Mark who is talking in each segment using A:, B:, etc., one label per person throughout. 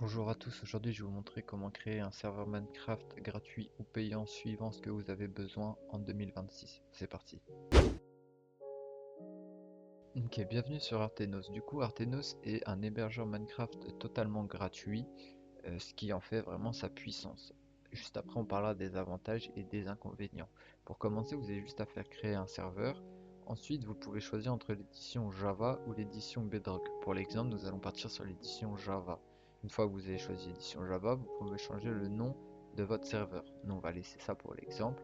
A: Bonjour à tous, aujourd'hui je vais vous montrer comment créer un serveur Minecraft gratuit ou payant suivant ce que vous avez besoin en 2026. C'est parti. Ok, bienvenue sur Artenos. Du coup, Artenos est un hébergeur Minecraft totalement gratuit, ce qui en fait vraiment sa puissance. Juste après, on parlera des avantages et des inconvénients. Pour commencer, vous avez juste à faire créer un serveur. Ensuite, vous pouvez choisir entre l'édition Java ou l'édition Bedrock. Pour l'exemple, nous allons partir sur l'édition Java. Une fois que vous avez choisi l'édition Java, vous pouvez changer le nom de votre serveur. Nous, on va laisser ça pour l'exemple.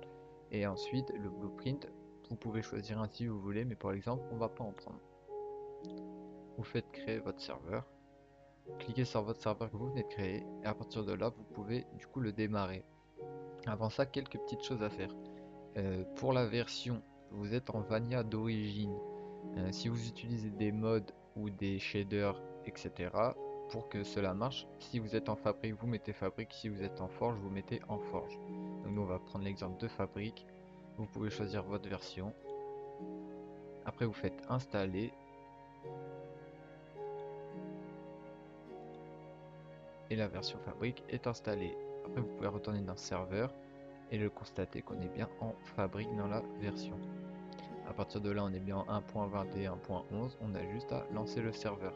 A: Et ensuite, le blueprint, vous pouvez choisir un si vous voulez, mais pour l'exemple, on ne va pas en prendre. Vous faites créer votre serveur. Cliquez sur votre serveur que vous venez de créer et à partir de là vous pouvez du coup le démarrer. Avant ça, quelques petites choses à faire. Pour la version, vous êtes en Vanilla d'origine. Si vous utilisez des mods ou des shaders, etc. pour que cela marche, si vous êtes en fabrique, vous mettez fabrique. Si vous êtes en forge, vous mettez en forge. Donc nous on va prendre l'exemple de fabrique. Vous pouvez choisir votre version. Après vous faites installer. Et la version fabrique est installée. Après vous pouvez retourner dans serveur et le constater qu'on est bien en fabrique dans la version. À partir de là, on est bien en 1.21.11, on a juste à lancer le serveur.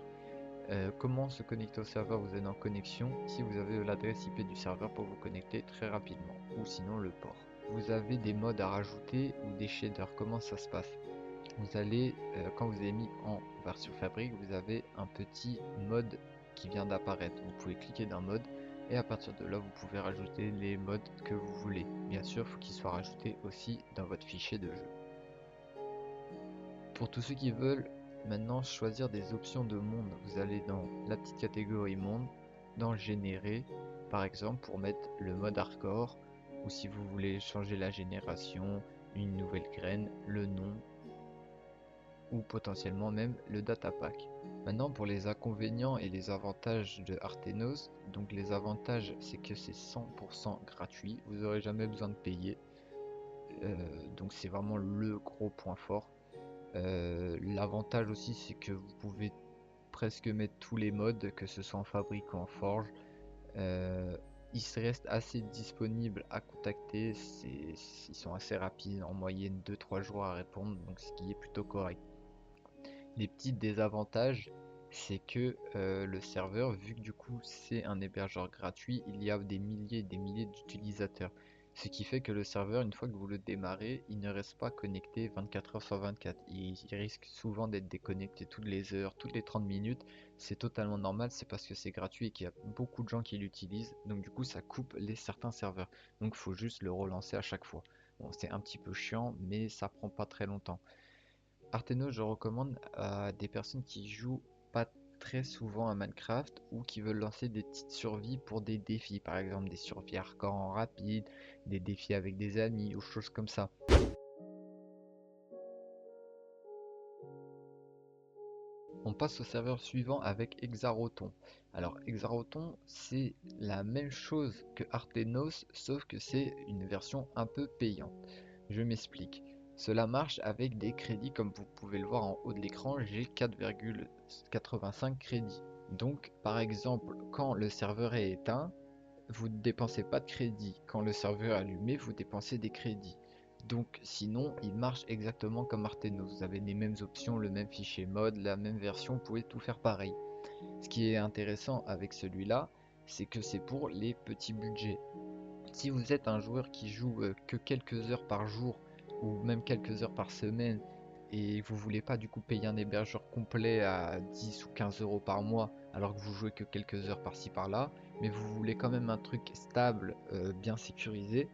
A: Comment se connecter au serveur? Vous êtes en connexion si vous avez l'adresse IP du serveur pour vous connecter très rapidement, ou sinon le port. Vous avez des modes à rajouter ou des shaders, comment ça se passe? Vous allez, quand vous avez mis en version fabrique, vous avez un petit mode qui vient d'apparaître. Vous pouvez cliquer dans mode et à partir de là, vous pouvez rajouter les modes que vous voulez. Bien sûr, il faut qu'ils soient rajoutés aussi dans votre fichier de jeu. Pour tous ceux qui veulent maintenant choisir des options de monde, vous allez dans la petite catégorie monde, dans générer, par exemple pour mettre le mode hardcore, ou si vous voulez changer la génération, une nouvelle graine, le nom, ou potentiellement même le data pack. Maintenant pour les inconvénients et les avantages de Artenos, donc les avantages c'est que c'est 100% gratuit, vous n'aurez jamais besoin de payer, donc c'est vraiment le gros point fort. L'avantage aussi c'est que vous pouvez presque mettre tous les modes, que ce soit en fabrique ou en forge. Euh, Ils restent assez disponibles à contacter, ils sont assez rapides, en moyenne 2-3 jours à répondre, donc ce qui est plutôt correct. Les petits désavantages, c'est que le serveur, vu que du coup c'est un hébergeur gratuit, il y a des milliers et des milliers d'utilisateurs. Ce qui fait que le serveur, une fois que vous le démarrez, il ne reste pas connecté 24 heures sur 24. Il risque souvent d'être déconnecté toutes les heures, toutes les 30 minutes. C'est totalement normal, c'est parce que c'est gratuit et qu'il y a beaucoup de gens qui l'utilisent. Donc du coup, ça coupe certains serveurs. Donc il faut juste le relancer à chaque fois. Bon, c'est un petit peu chiant, mais ça prend pas très longtemps. Arteno, je recommande à des personnes qui jouent pas très souvent à Minecraft ou qui veulent lancer des petites survies pour des défis, par exemple des survies hardcore en rapide, des défis avec des amis ou choses comme ça. On passe au serveur suivant avec Hexaroton. Alors Hexaroton, c'est la même chose que Artenos, sauf que c'est une version un peu payante. Je m'explique. Cela marche avec des crédits, comme vous pouvez le voir en haut de l'écran, j'ai 4,85 crédits. Donc, par exemple, quand le serveur est éteint, vous ne dépensez pas de crédit. Quand le serveur est allumé, vous dépensez des crédits. Donc, sinon, il marche exactement comme Artenos. Vous avez les mêmes options, le même fichier mode, la même version, vous pouvez tout faire pareil. Ce qui est intéressant avec celui-là, c'est que c'est pour les petits budgets. Si vous êtes un joueur qui joue que quelques heures par jour ou même quelques heures par semaine et vous voulez pas du coup payer un hébergeur complet à 10 ou 15 euros par mois alors que vous jouez que quelques heures par-ci par-là, mais vous voulez quand même un truc stable, bien sécurisé,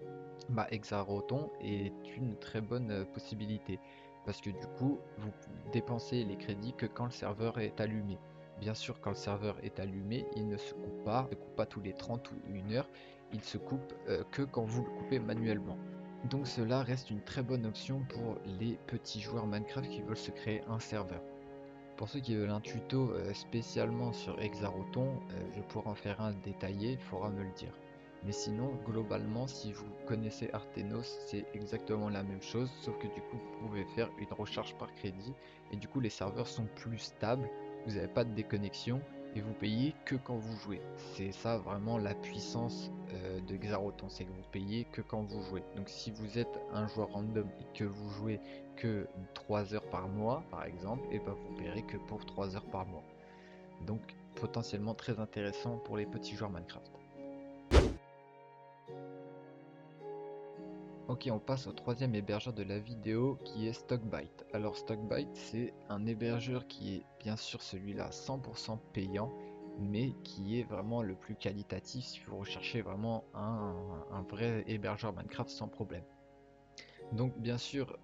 A: bah Hexaroton est une très bonne possibilité parce que du coup vous dépensez les crédits que quand le serveur est allumé. Bien sûr, quand le serveur est allumé, il ne se coupe pas tous les 30 ou 1 heure, il se coupe que quand vous le coupez manuellement. Donc cela reste une très bonne option pour les petits joueurs Minecraft qui veulent se créer un serveur. Pour ceux qui veulent un tuto spécialement sur Hexaroton, je pourrais en faire un détaillé, il faudra me le dire. Mais sinon, globalement, si vous connaissez Artenos, c'est exactement la même chose, sauf que du coup, vous pouvez faire une recharge par crédit, et du coup, les serveurs sont plus stables, vous n'avez pas de déconnexion, et vous payez que quand vous jouez. C'est ça vraiment la puissance de Xaroton, c'est que vous payez que quand vous jouez. Donc si vous êtes un joueur random et que vous jouez que 3 heures par mois par exemple, et ben vous paierez que pour 3 heures par mois. Donc potentiellement très intéressant pour les petits joueurs Minecraft. Ok, on passe au troisième hébergeur de la vidéo qui est Stockbyte. Alors Stockbyte, c'est un hébergeur qui est bien sûr celui-là 100% payant, mais qui est vraiment le plus qualitatif si vous recherchez vraiment un vrai hébergeur Minecraft sans problème. Donc bien sûr,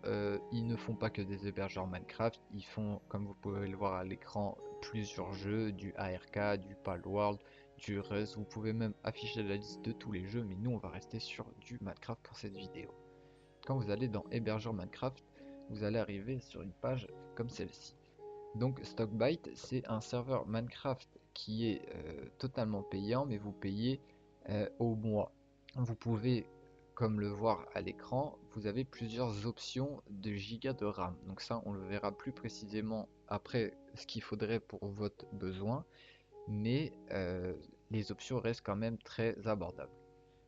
A: ils ne font pas que des hébergeurs Minecraft, ils font, comme vous pouvez le voir à l'écran, plusieurs jeux, du ARK, du Palworld, du Rust. Vous pouvez même afficher la liste de tous les jeux, mais nous on va rester sur du Minecraft pour cette vidéo. Quand vous allez dans hébergeur Minecraft, vous allez arriver sur une page comme celle-ci. Donc Stockbyte, c'est un serveur Minecraft qui est totalement payant, mais vous payez au mois. Vous pouvez, comme le voir à l'écran, vous avez plusieurs options de gigas de RAM. Donc ça, on le verra plus précisément après ce qu'il faudrait pour votre besoin, mais les options restent quand même très abordables.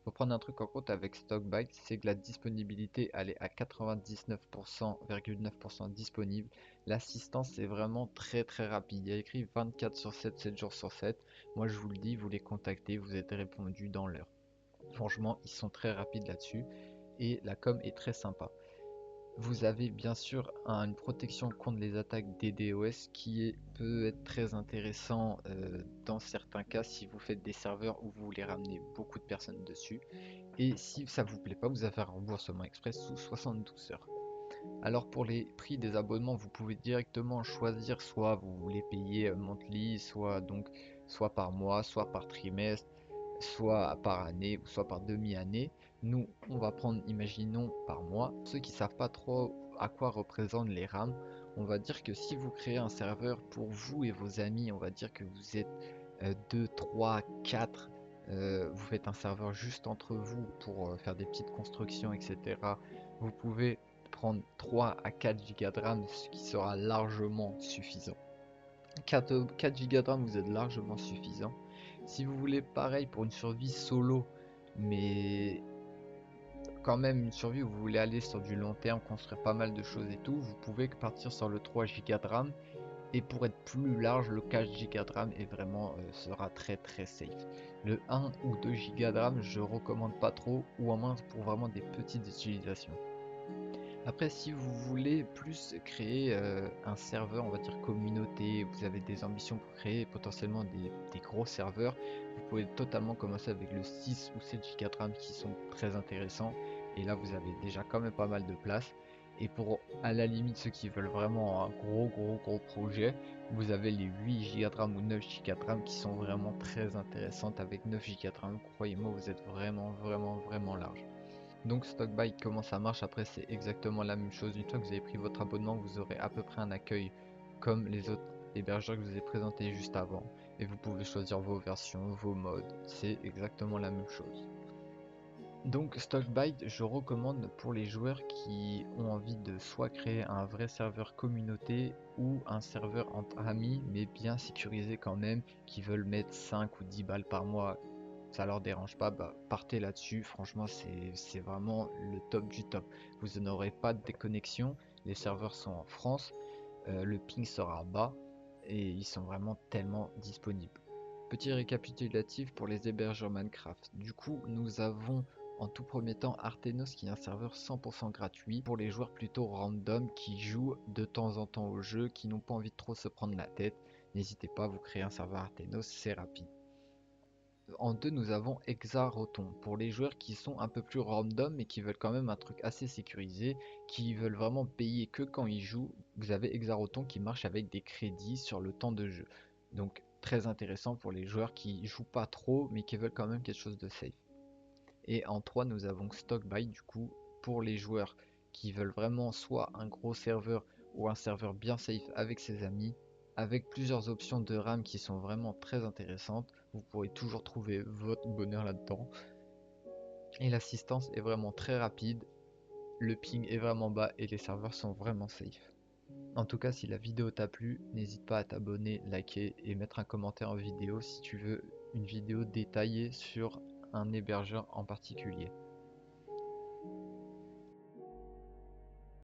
A: Faut prendre un truc en compte avec Stockbyte, c'est que la disponibilité elle est à 99,9% disponible. L'assistance est vraiment très très rapide. Il y a écrit 24 sur 7, 7 jours sur 7. Moi je vous le dis, vous les contactez, vous êtes répondu dans l'heure. Franchement, ils sont très rapides là-dessus et la com est très sympa. Vous avez bien sûr une protection contre les attaques des DDoS peut être très intéressant dans certains cas si vous faites des serveurs où vous voulez ramener beaucoup de personnes dessus. Et si ça vous plaît pas, vous avez un remboursement express sous 72 heures. Alors pour les prix des abonnements, vous pouvez directement choisir soit vous voulez payer monthly, soit par mois, soit par trimestre, soit par année ou soit par demi-année. Nous, on va prendre, imaginons, par mois. Ceux qui savent pas trop à quoi représentent les RAM, on va dire que si vous créez un serveur pour vous et vos amis, on va dire que vous êtes 2, 3, 4, vous faites un serveur juste entre vous pour faire des petites constructions, etc. Vous pouvez prendre 3 à 4 Go de RAM, ce qui sera largement suffisant. 4 Go de RAM, vous êtes largement suffisant. Si vous voulez pareil pour une survie solo, mais quand même une survie où vous voulez aller sur du long terme, construire pas mal de choses et tout, vous pouvez partir sur le 3 Go de RAM. Et pour être plus large, le 4 Go de RAM est vraiment, sera très très safe. Le 1 ou 2 Go de RAM, je recommande pas trop, ou à moins pour vraiment des petites utilisations. Après, si vous voulez plus créer un serveur, on va dire communauté, vous avez des ambitions pour créer potentiellement des gros serveurs, vous pouvez totalement commencer avec le 6 ou 7 Go de RAM qui sont très intéressants. Et là, vous avez déjà quand même pas mal de place. Et pour, à la limite, ceux qui veulent vraiment un gros projet, vous avez les 8 Go de RAM ou 9 Go de RAM qui sont vraiment très intéressantes. Avec 9 Go de RAM, croyez-moi, vous êtes vraiment large. Donc Stockbuy, comment ça marche? Après, c'est exactement la même chose. Une fois que vous avez pris votre abonnement, vous aurez à peu près un accueil comme les autres hébergeurs que je vous ai présentés juste avant. Et vous pouvez choisir vos versions, vos modes. C'est exactement la même chose. Donc Stockbyte, je recommande pour les joueurs qui ont envie de soit créer un vrai serveur communauté ou un serveur entre amis, mais bien sécurisé quand même, qui veulent mettre 5 ou 10 balles par mois, ça leur dérange pas, bah, partez là-dessus. Franchement, c'est vraiment le top du top. Vous n'aurez pas de déconnexion, les serveurs sont en France, le ping sera bas et ils sont vraiment tellement disponibles. Petit récapitulatif pour les hébergeurs Minecraft. Du coup, nous avons en tout premier temps Artenos qui est un serveur 100% gratuit pour les joueurs plutôt random qui jouent de temps en temps au jeu, qui n'ont pas envie de trop se prendre la tête. N'hésitez pas à vous créer un serveur Artenos, c'est rapide. En deux, nous avons Exaroton pour les joueurs qui sont un peu plus random mais qui veulent quand même un truc assez sécurisé, qui veulent vraiment payer que quand ils jouent. Vous avez Exaroton qui marche avec des crédits sur le temps de jeu. Donc très intéressant pour les joueurs qui jouent pas trop mais qui veulent quand même quelque chose de safe. Et en 3, nous avons Stockbuy du coup pour les joueurs qui veulent vraiment soit un gros serveur ou un serveur bien safe avec ses amis, avec plusieurs options de RAM qui sont vraiment très intéressantes. Vous pourrez toujours trouver votre bonheur là-dedans. Et l'assistance est vraiment très rapide, le ping est vraiment bas et les serveurs sont vraiment safe. En tout cas, si la vidéo t'a plu, n'hésite pas à t'abonner, liker et mettre un commentaire en vidéo si tu veux une vidéo détaillée sur un hébergeur en particulier.